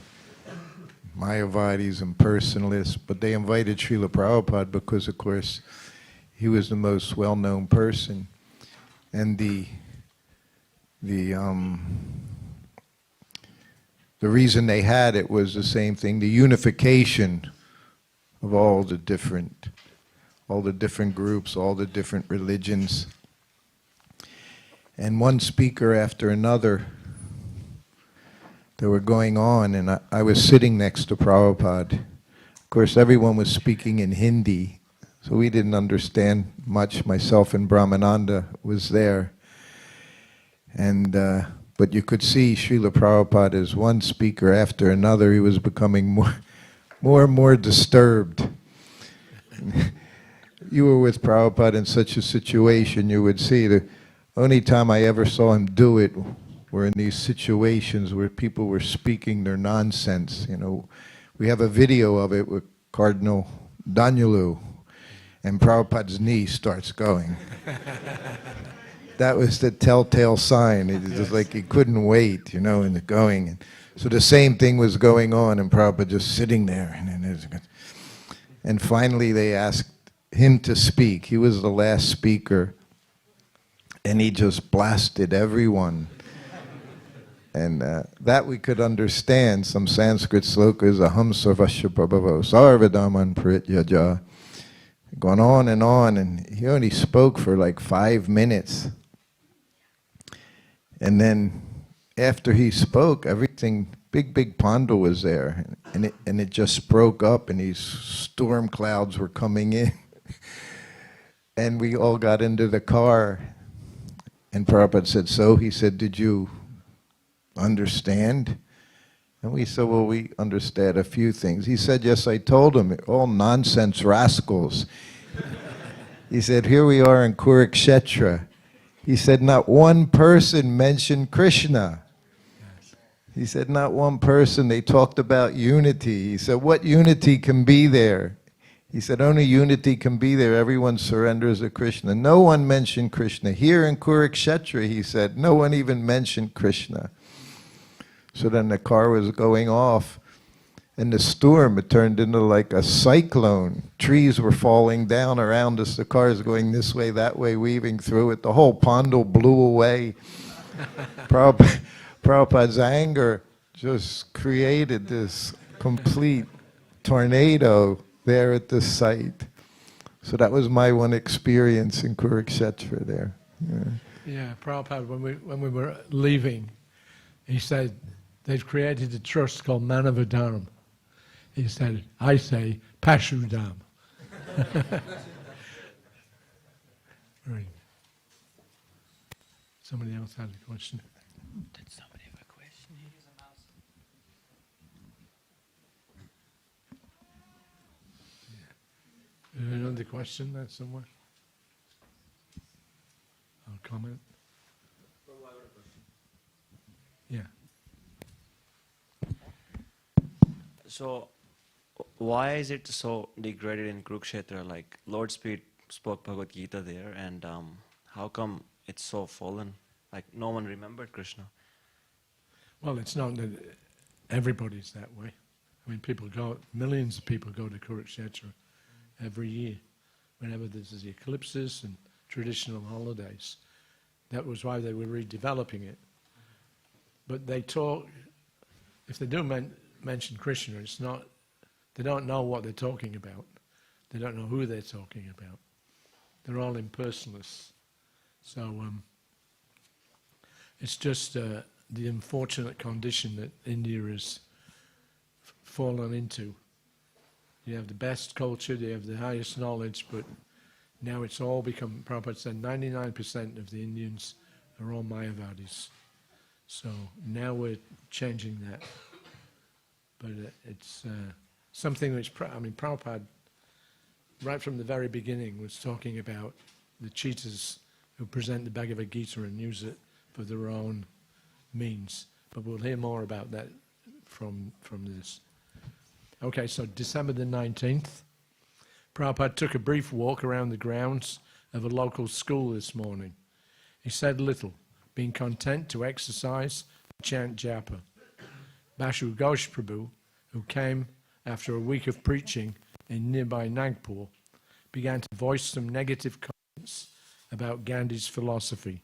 Mayavadis and personalists, but they invited Srila Prabhupada because, of course, he was the most well-known person. And the reason they had it was the same thing, the unification of all the different groups, all the different religions. And one speaker after another, they were going on, and I was sitting next to Prabhupada. Of course, everyone was speaking in Hindi, so we didn't understand much. Myself and Brahmananda was there. And but you could see Srila Prabhupada as one speaker after another. He was becoming more and more disturbed. You were with Prabhupada in such a situation, you would see the only time I ever saw him do it were in these situations where people were speaking their nonsense. You know, we have a video of it with Cardinal Danyalu, and Prabhupada's knee starts going. That was the telltale sign. It was just like he couldn't wait, you know, and going. So the same thing was going on, and Prabhupada just sitting there. And finally they asked him to speak. He was the last speaker, and he just blasted everyone. And that we could understand, some Sanskrit slokas, aham sarvasya prabhavo sarvadaman prityaja. Going on, and he only spoke for like 5 minutes. And then after he spoke, everything, big Pondo was there, and it just broke up, and these storm clouds were coming in. And we all got into the car, and Prabhupada said, so? He said, did you understand? And we said, well, we understand a few things. He said, yes, I told him, all nonsense rascals. He said, here we are in Kurukshetra. He said, not one person mentioned Krishna. He said, not one person. They talked about unity. He said, what unity can be there? He said, only unity can be there. Everyone surrenders to Krishna. No one mentioned Krishna. Here in Kurukshetra, he said, no one even mentioned Krishna. So then the car was going off, and the storm, it turned into like a cyclone. Trees were falling down around us. The cars going this way, that way, weaving through it. The whole Pondo blew away. Prabhupada's anger just created this complete tornado there at the site. So that was my one experience in Kurukshetra there. Yeah, Prabhupada, when we were leaving, he said, they've created a trust called Manavadhanam. He said, I say, Pashudam. Right. Somebody else had a question. Did somebody have a question? Another question there somewhere? Or comment? Yeah. So, why is it so degraded in Kurukshetra? Like, Lord spoke Bhagavad Gita there, and how come it's so fallen? Like, no one remembered Krishna. Well, it's not that everybody's that way. I mean, millions of people go to Kurukshetra every year, whenever there's the eclipses and traditional holidays. That was why they were redeveloping it. But they talk, if they do mention Krishna, it's not, they don't know what they're talking about. They don't know who they're talking about. They're all impersonalists. So it's just the unfortunate condition that India has fallen into. You have the best culture, they have the highest knowledge, but now it's all become, Prabhupada said, 99% of the Indians are all Mayavadis. So now we're changing that. But it's something which, Prabhupada, right from the very beginning, was talking about the cheaters who present the Bhagavad Gita and use it for their own means. But we'll hear more about that from this. Okay, so December the 19th, Prabhupada took a brief walk around the grounds of a local school this morning. He said little, being content to exercise and chant japa. Bashu Ghosh Prabhu, who came after a week of preaching in nearby Nagpur, began to voice some negative comments about Gandhi's philosophy.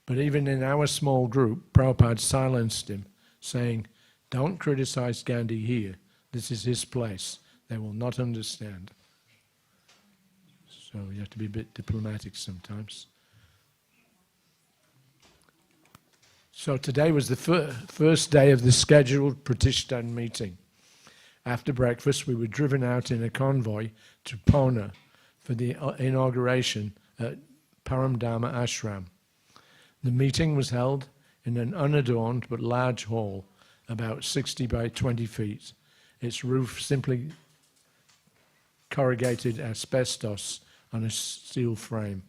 But even in our small group, Prabhupada silenced him, saying, don't criticize Gandhi here. This is his place. They will not understand. So you have to be a bit diplomatic sometimes. So today was the first day of the scheduled Pratishthan meeting. After breakfast, we were driven out in a convoy to Pune for the inauguration at Paramdharma Ashram. The meeting was held in an unadorned but large hall, about 60 by 20 feet. Its roof simply corrugated asbestos on a steel frame.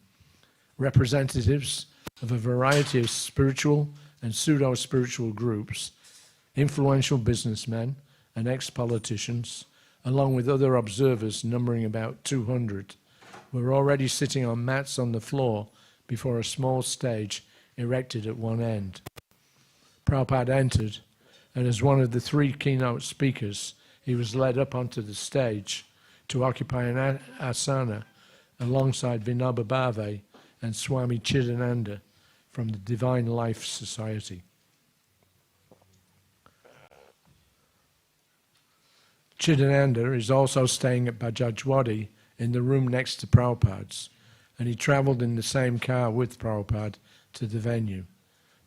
Representatives of a variety of spiritual and pseudo-spiritual groups, influential businessmen and ex-politicians, along with other observers numbering about 200, were already sitting on mats on the floor before a small stage erected at one end. Prabhupada entered, and as one of the 3 keynote speakers, he was led up onto the stage to occupy an asana alongside Vinoba Bhave and Swami Chidananda from the Divine Life Society. Chidananda is also staying at Bajajwadi in the room next to Prabhupada's, and he travelled in the same car with Prabhupada to the venue.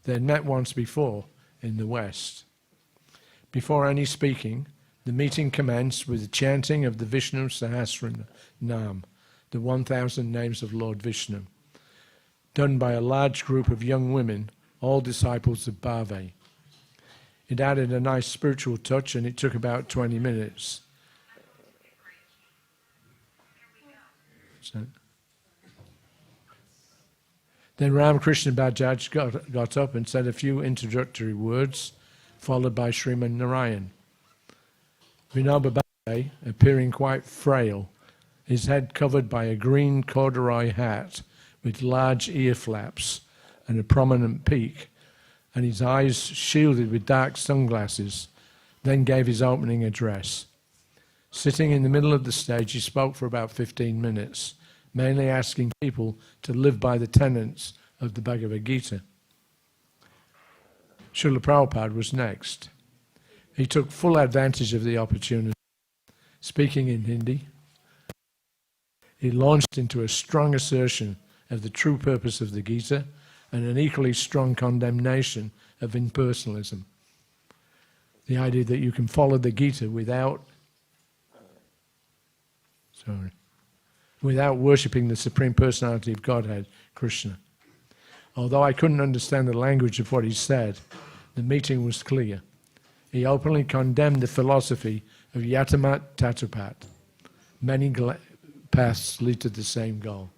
They had met once before in the West. Before any speaking, the meeting commenced with the chanting of the Vishnu Sahasranam, the 1,000 names of Lord Vishnu, done by a large group of young women, all disciples of Bhave. It added a nice spiritual touch, and it took about 20 minutes. Then Ramakrishna Bajaj got up and said a few introductory words, followed by Srimad Narayan. Vinoba Bhave, appearing quite frail, his head covered by a green corduroy hat with large ear flaps and a prominent peak, and his eyes shielded with dark sunglasses, then gave his opening address. Sitting in the middle of the stage, he spoke for about 15 minutes, mainly asking people to live by the tenets of the Bhagavad Gita. Srila Prabhupada was next. He took full advantage of the opportunity. Speaking in Hindi, he launched into a strong assertion of the true purpose of the Gita and an equally strong condemnation of impersonalism. The idea that you can follow the Gita without worshipping the Supreme Personality of Godhead, Krishna. Although I couldn't understand the language of what he said, the meeting was clear. He openly condemned the philosophy of Yatamat Tatupat. Many paths lead to the same goal.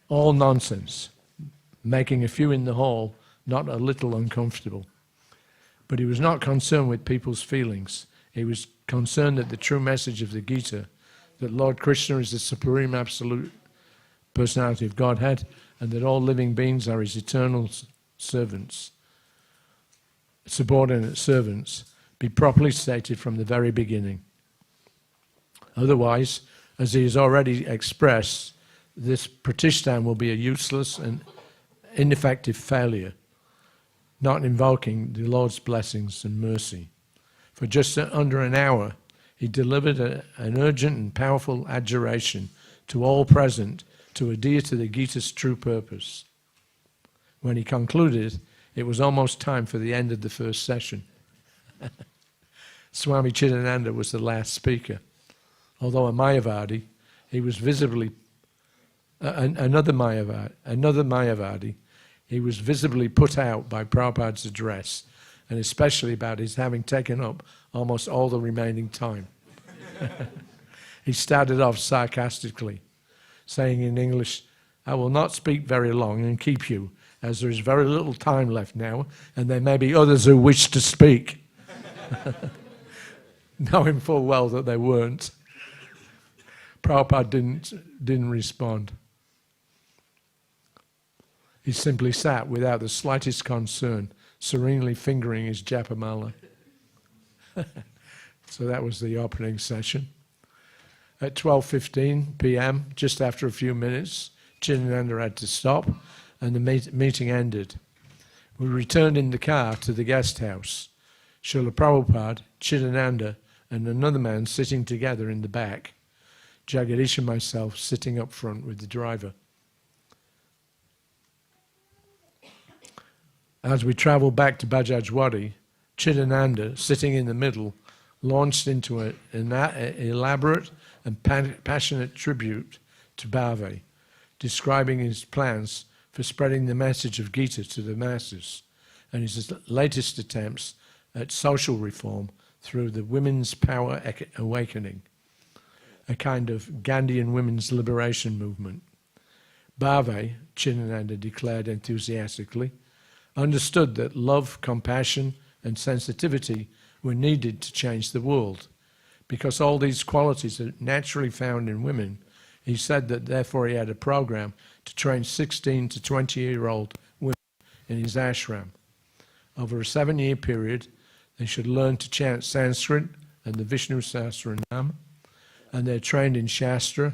All nonsense, making a few in the hall not a little uncomfortable. But he was not concerned with people's feelings. He was concerned that the true message of the Gita, that Lord Krishna is the Supreme Absolute Personality of Godhead, and that all living beings are his eternal servants, subordinate servants, be properly stated from the very beginning. Otherwise, as he has already expressed, this pratishthan will be a useless and ineffective failure, not invoking the Lord's blessings and mercy. For just under an hour, he delivered an urgent and powerful adjuration to all present to adhere to the Gita's true purpose. When he concluded, it was almost time for the end of the first session. Swami Chidananda was the last speaker. Although a Mayavadi, he was visibly another Mayavadi, he was visibly put out by Prabhupada's address, and especially about his having taken up almost all the remaining time. He started off sarcastically, saying in English, "I will not speak very long and keep you, as there is very little time left now, and there may be others who wish to speak." Knowing full well that they weren't. Prabhupada didn't respond. He simply sat without the slightest concern, serenely fingering his japamala. So that was the opening session. At 12:15 p.m., just after a few minutes, Chidananda had to stop, and the meeting ended. We returned in the car to the guest house. Srila Prabhupada, Chidananda, and another man sitting together in the back. Jagadish and myself sitting up front with the driver. As we travelled back to Bajajwadi, Chidananda, sitting in the middle, launched into an elaborate and passionate tribute to Bhave, describing his plans for spreading the message of Gita to the masses and his latest attempts at social reform through the Women's Power Awakening, a kind of Gandhian women's liberation movement. Bhave, Chidananda declared enthusiastically, understood that love, compassion, and sensitivity were needed to change the world. Because all these qualities are naturally found in women, he said that therefore he had a program to train 16 to 20-year-old women in his ashram. Over a 7-year period, they should learn to chant Sanskrit and the Vishnu Sahasranam, and they're trained in Shastra,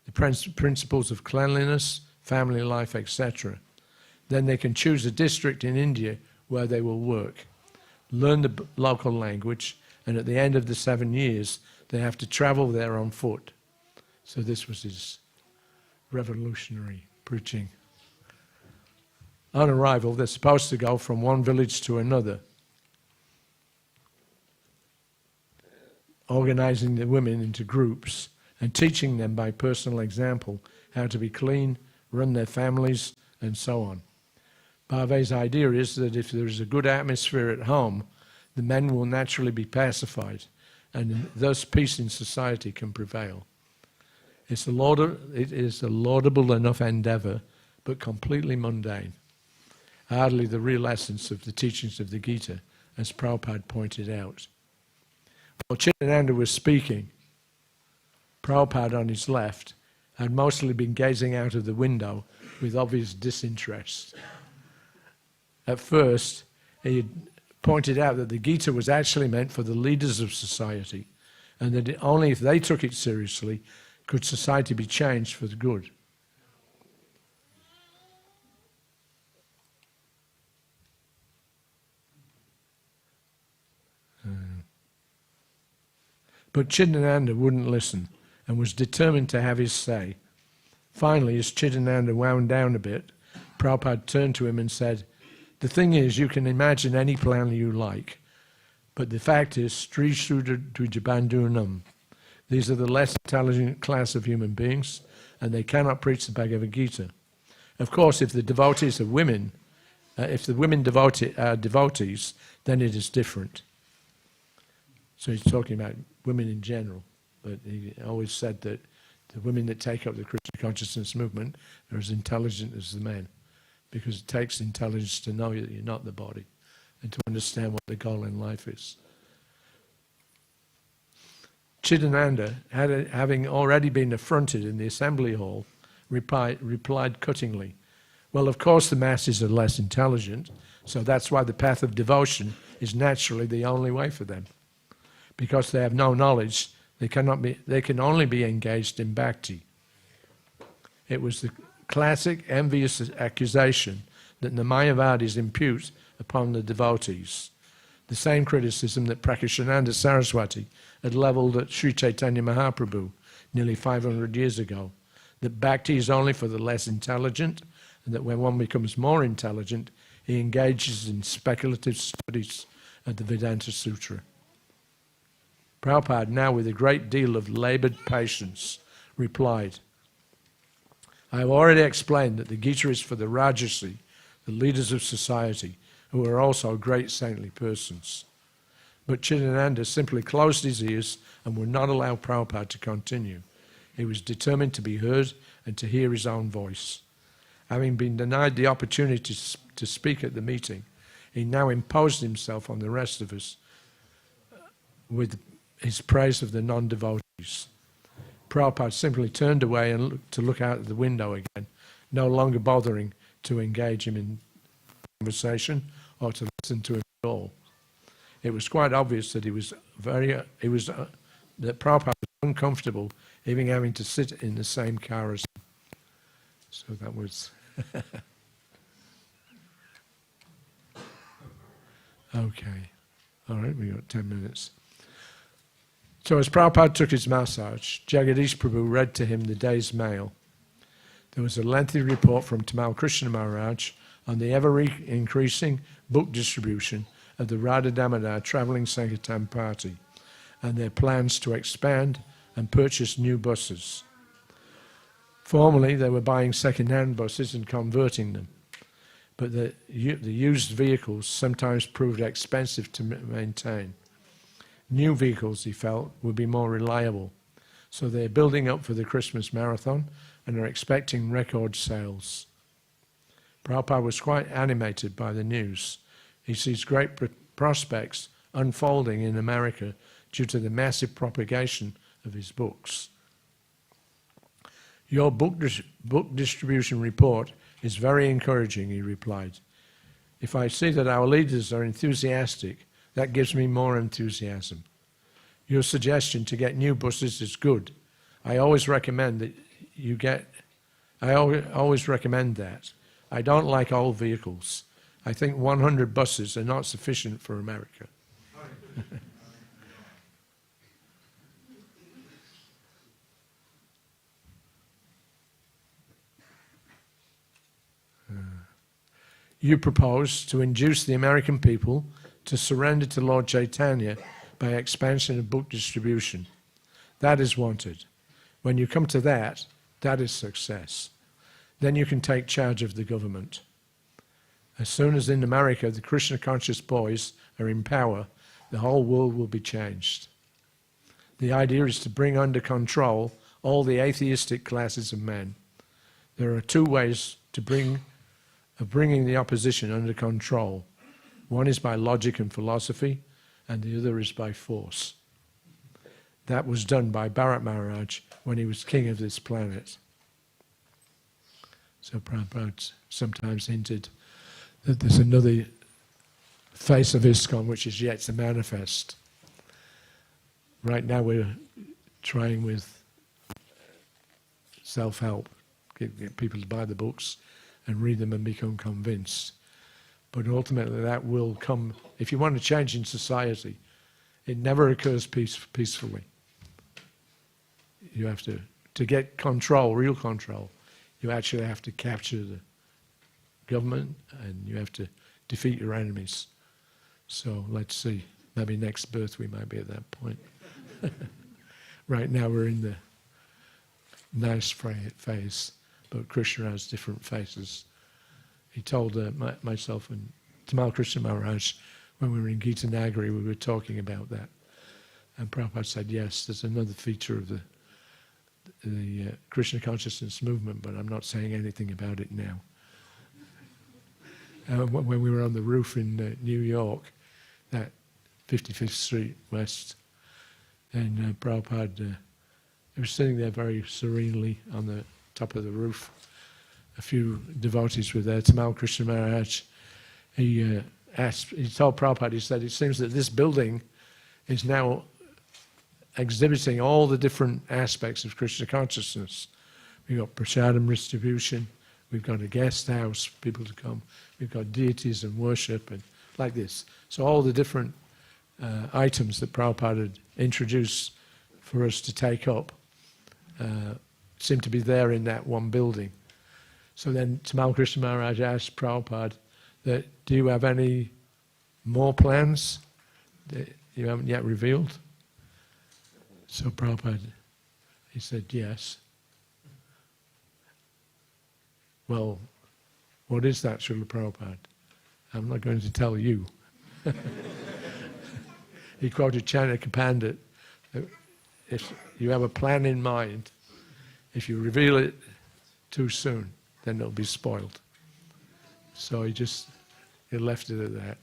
the principles of cleanliness, family life, etc. Then they can choose a district in India where they will work, learn the local language, and at the end of the 7 years, they have to travel there on foot. So this was his revolutionary preaching. On arrival, they're supposed to go from one village to another, organizing the women into groups and teaching them by personal example how to be clean, run their families, and so on. Bhave's idea is that if there is a good atmosphere at home, the men will naturally be pacified, and thus peace in society can prevail. It is a laudable enough endeavor, but completely mundane. Hardly the real essence of the teachings of the Gita, as Prabhupada pointed out. While Chidananda was speaking, Prabhupada on his left had mostly been gazing out of the window with obvious disinterest. At first, he had pointed out that the Gita was actually meant for the leaders of society, and that only if they took it seriously could society be changed for the good. But Chidananda wouldn't listen and was determined to have his say. Finally, as Chidananda wound down a bit, Prabhupada turned to him and said, "The thing is, you can imagine any plan you like, but the fact is, Sri Sudra Dvijabandhunam. These are the less intelligent class of human beings, and they cannot preach the Bhagavad Gita. Of course, if the devotees are women, if the women are devotees, then it is different." So he's talking about women in general, but he always said that the women that take up the Krishna consciousness movement are as intelligent as the men, because it takes intelligence to know that you're not the body and to understand what the goal in life is. Chidananda, having already been affronted in the assembly hall, replied cuttingly, "Well, of course the masses are less intelligent, so that's why the path of devotion is naturally the only way for them. Because they have no knowledge, they can only be engaged in bhakti." It was the classic envious accusation that the Mayavadis impute upon the devotees. The same criticism that Prakashananda Saraswati had levelled at Sri Chaitanya Mahaprabhu nearly 500 years ago, that bhakti is only for the less intelligent, and that when one becomes more intelligent, he engages in speculative studies of the Vedanta Sutra. Prabhupada, now with a great deal of laboured patience, replied, "I have already explained that the Gita is for the Rajasi, the leaders of society, who are also great saintly persons." But Chidananda simply closed his ears and would not allow Prabhupada to continue. He was determined to be heard and to hear his own voice. Having been denied the opportunity to speak at the meeting, he now imposed himself on the rest of us with his praise of the non-devotees. Prabhupada simply turned away and to look out of the window again, no longer bothering to engage him in conversation or to listen to him at all. It was quite obvious that that Prabhupada was uncomfortable even having to sit in the same car as him. So that was okay. All right, we got 10 minutes. So as Prabhupada took his massage, Jagadish Prabhu read to him the day's mail. There was a lengthy report from Tamal Krishna Maharaj on the ever-increasing book distribution of the Radha Damodar Travelling Sankirtan Party and their plans to expand and purchase new buses. Formerly, they were buying second-hand buses and converting them, but the used vehicles sometimes proved expensive to maintain. New vehicles, he felt, would be more reliable. So they're building up for the Christmas marathon and are expecting record sales. Prabhupada was quite animated by the news. He sees great prospects unfolding in America due to the massive propagation of his books. Your book distribution report is very encouraging, he replied. If I see that our leaders are enthusiastic, that gives me more enthusiasm. Your suggestion to get new buses is good. I always recommend that. I don't like old vehicles. I think 100 buses are not sufficient for America. You propose to induce the American people to surrender to Lord Chaitanya by expansion of book distribution. That is wanted. When you come to that, that is success. Then you can take charge of the government. As soon as in America the Krishna conscious boys are in power, the whole world will be changed. The idea is to bring under control all the atheistic classes of men. There are two ways of bringing the opposition under control. One is by logic and philosophy, and the other is by force. That was done by Bharat Maharaj when he was king of this planet. So Prabhupada sometimes hinted that there's another face of ISKCON which is yet to manifest. Right now we're trying with self-help, get people to buy the books and read them and become convinced. But ultimately that will come. If you want to change in society, it never occurs peacefully. You have to get control, real control, you actually have to capture the government and you have to defeat your enemies. So let's see, maybe next birth we might be at that point. Right now we're in the nice phase, but Krishna has different phases. He told myself and Tamal Krishna Maharaj, when we were in Gita Nagari, we were talking about that. And Prabhupada said, yes, there's another feature of the Krishna consciousness movement, but I'm not saying anything about it now. When we were on the roof in New York, that 55th Street West, and Prabhupada was sitting there very serenely on the top of the roof. A few devotees were there. Tamal Krishna Maharaj, he told Prabhupada, he said, it seems that this building is now exhibiting all the different aspects of Krishna consciousness. We've got prasadam distribution, we've got a guest house, people to come, we've got deities and worship, and like this. So all the different items that Prabhupada had introduced for us to take up seem to be there in that one building. So then Tamal Krishna Maharaj asked Prabhupada that, do you have any more plans that you haven't yet revealed? So Prabhupada, he said, yes. Well, what is that, Srila Prabhupada? I'm not going to tell you. He quoted Chanakya Pandit, if you have a plan in mind, if you reveal it too soon, then it'll be spoiled. So he left it at that.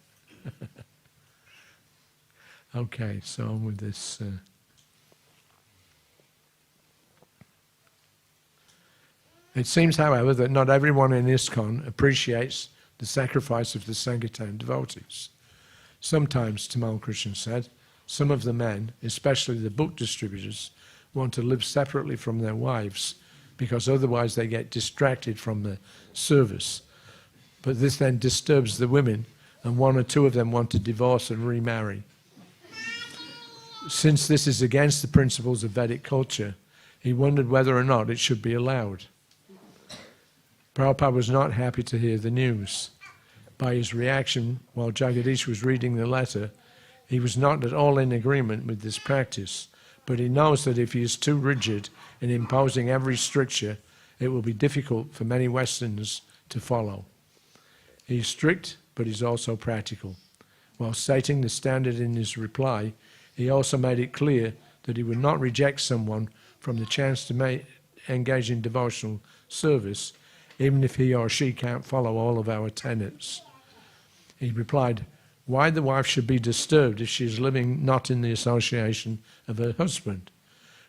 Okay, so on with this. It seems, however, that not everyone in ISKCON appreciates the sacrifice of the Sankirtan devotees. Sometimes, Tamal Krishna said, some of the men, especially the book distributors, want to live separately from their wives because otherwise they get distracted from the service. But this then disturbs the women, and one or two of them want to divorce and remarry. Since this is against the principles of Vedic culture, he wondered whether or not it should be allowed. Prabhupada was not happy to hear the news. By his reaction, while Jagadish was reading the letter, he was not at all in agreement with this practice, but he knows that if he is too rigid in imposing every stricture, it will be difficult for many Westerners to follow. He is strict, but he's also practical. While stating the standard in his reply, he also made it clear that he would not reject someone from the chance to engage in devotional service even if he or she can't follow all of our tenets. He replied, why the wife should be disturbed if she is living not in the association of her husband.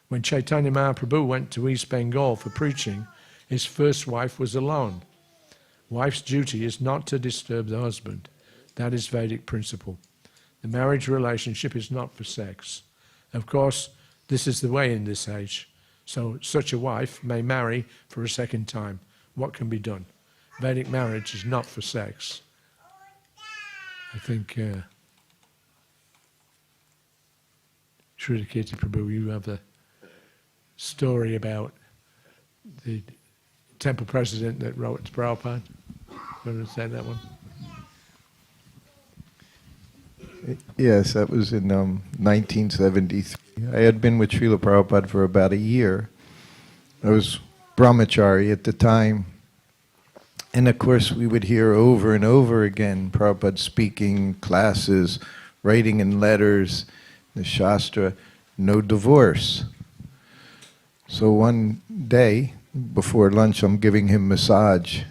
When Chaitanya Mahaprabhu went to East Bengal for preaching, his first wife was alone. Wife's duty is not to disturb the husband. That is Vedic principle. The marriage relationship is not for sex. Of course, this is the way in this age. So such a wife may marry for a second time. What can be done? Vedic marriage is not for sex. I think Srila Kirti Prabhu, you have a story about the temple president that wrote to Prabhupada. You want to say that one? Yes, that was in 1973. I had been with Srila Prabhupada for about a year. I was brahmachari at the time. And of course, we would hear over and over again Prabhupada speaking, classes, writing in letters, the Shastra, no divorce. So one day, before lunch, I'm giving him massage.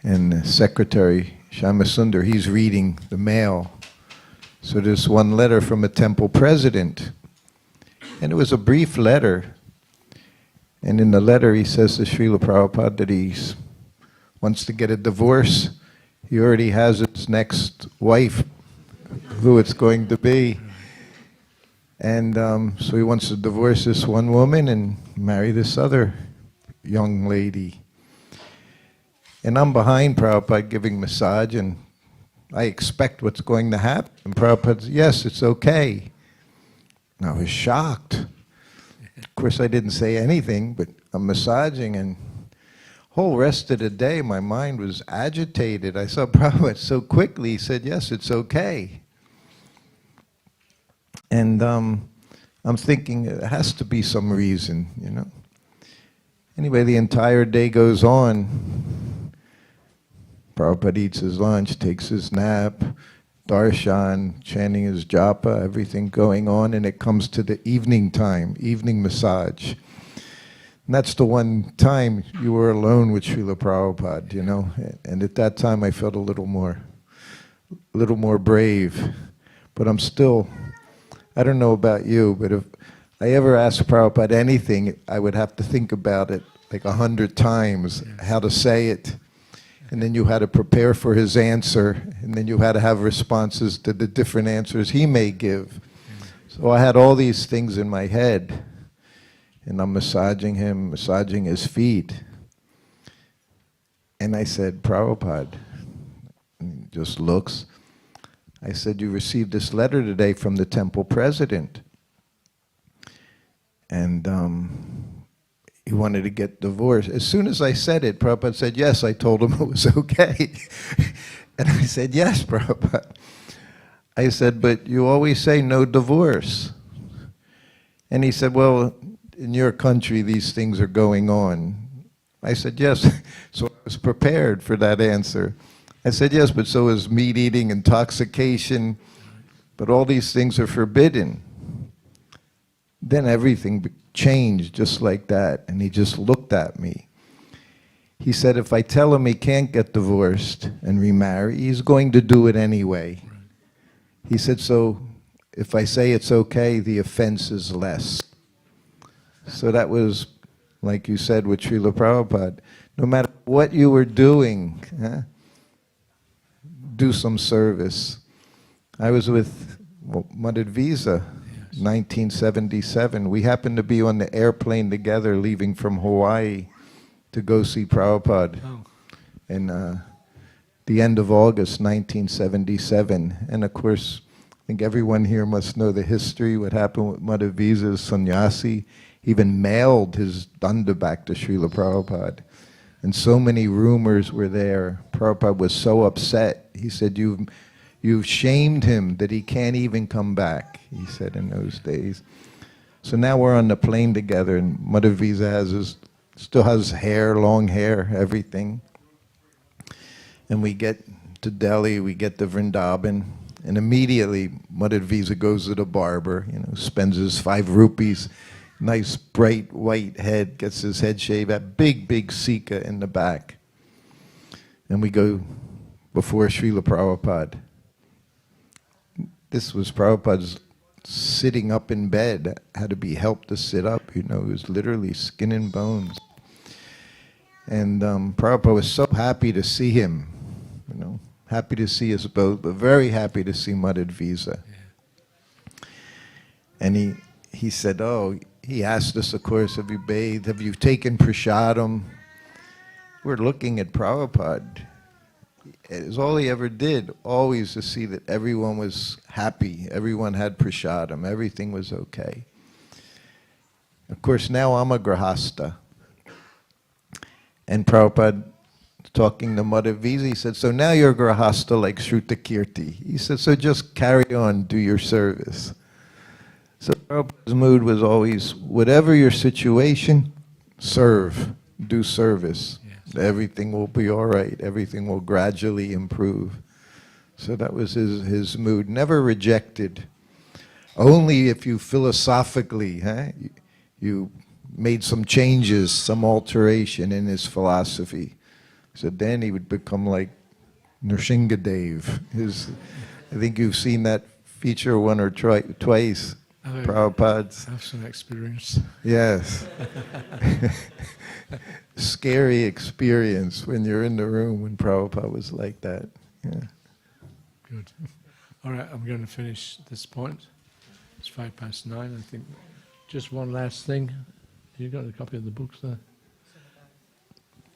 And the secretary, Shyamasundar, he's reading the mail. So there's one letter from a temple president. And it was a brief letter. And in the letter, he says to Srila Prabhupada that he wants to get a divorce. He already has his next wife, who it's going to be. And so he wants to divorce this one woman and marry this other young lady. And I'm behind Prabhupada giving massage, and I expect what's going to happen. And Prabhupada says, yes, it's okay. And I was shocked. Of course, I didn't say anything, but I'm massaging, and whole rest of the day, my mind was agitated. I saw Prabhupada so quickly. He said, yes, it's okay. And I'm thinking, it has to be some reason, you know. Anyway, the entire day goes on. Prabhupada eats his lunch, takes his nap, darshan, chanting his japa, everything going on, and it comes to the evening time, evening massage. And that's the one time you were alone with Srila Prabhupada, you know. And at that time I felt a little more brave. But I'm still, I don't know about you, but if I ever asked Prabhupada anything, I would have to think about it like 100 times, how to say it. And then you had to prepare for his answer, and then you had to have responses to the different answers he may give. So I had all these things in my head. And I'm massaging him, massaging his feet. And I said, Prabhupada, and he just looks. I said, you received this letter today from the temple president. And he wanted to get divorced. As soon as I said it, Prabhupada said, yes, I told him it was okay. And I said, yes, Prabhupada. I said, but you always say no divorce. And he said, well, in your country, these things are going on. I said, yes. So I was prepared for that answer. I said, yes, but so is meat eating, intoxication, but all these things are forbidden. Then everything changed just like that, and he just looked at me. He said, if I tell him he can't get divorced and remarry, he's going to do it anyway. He said, so if I say it's okay, the offense is less. So that was, like you said, with Srila Prabhupada. No matter what you were doing, do some service. I was with Madhvisa, 1977. We happened to be on the airplane together leaving from Hawaii to go see Prabhupada in the end of August 1977. And of course, I think everyone here must know the history, what happened with Madhvisa's sannyasi. He even mailed his danda back to Srila Prabhupada. And so many rumors were there. Prabhupada was so upset. He said, you've shamed him that he can't even come back, he said in those days. So now we're on the plane together, and Madhvisa still has hair, long hair, everything. And we get to Delhi, we get to Vrindavan, and immediately Madhvisa goes to the barber, you know, spends his 5 rupees, nice bright white head, gets his head shaved, a big, big Sika in the back. And we go before Srila Prabhupada. This was Prabhupada's sitting up in bed, had to be helped to sit up, you know, he was literally skin and bones. And Prabhupada was so happy to see him, you know, happy to see us both, but very happy to see Madhvisa. Yeah. And he said, oh, he asked us, of course, have you bathed, have you taken prasadam? We're looking at Prabhupada. It was all he ever did, always to see that everyone was happy, everyone had prasadam, everything was okay. Of course, now I'm a grahasta. And Prabhupada, talking to Madhvisa, he said, so now you're a grahasta like Shrutakirti. He said, so just carry on, do your service. So Prabhupada's mood was always, whatever your situation, serve, do service. Yes. Everything will be all right. Everything will gradually improve. So that was his mood. Never rejected. Only if you philosophically, you made some changes, some alteration in his philosophy. So then he would become like Nrsingadev. I think you've seen that feature one or twice. Prabhupada's. I have some experience. Yes. Scary experience when you're in the room when Prabhupada was like that. Yeah. Good. All right, I'm going to finish this point. It's 9:05, I think. Just one last thing. You got a copy of the books there?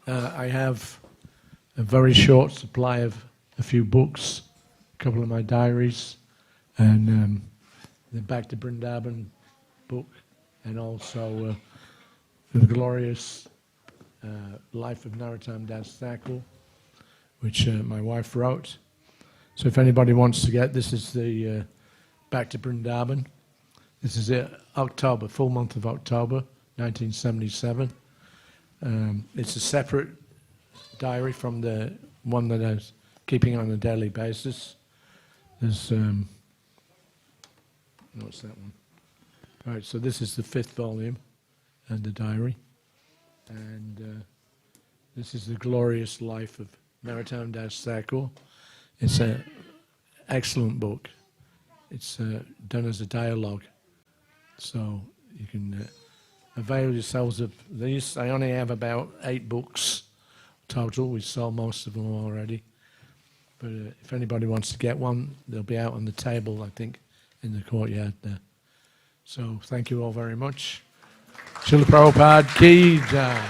I have a very short supply of a few books, a couple of my diaries, and the Back to Vrindavan book, and also the glorious Life of Narottam Das Thakur, which my wife wrote. So if anybody wants to get, this is the Back to Vrindavan. This is October, full month of October, 1977. It's a separate diary from the one that I was keeping on a daily basis. There's, what's that one? All right, so this is the 5th volume and the diary. And this is the glorious life of Narottam Das Thakur. It's an excellent book. It's done as a dialogue. So you can avail yourselves of these. I only have about 8 books total. We sold most of them already. But if anybody wants to get one, they'll be out on the table, I think, in the courtyard there. So thank you all very much. Srila Prabhupada Ki Jai.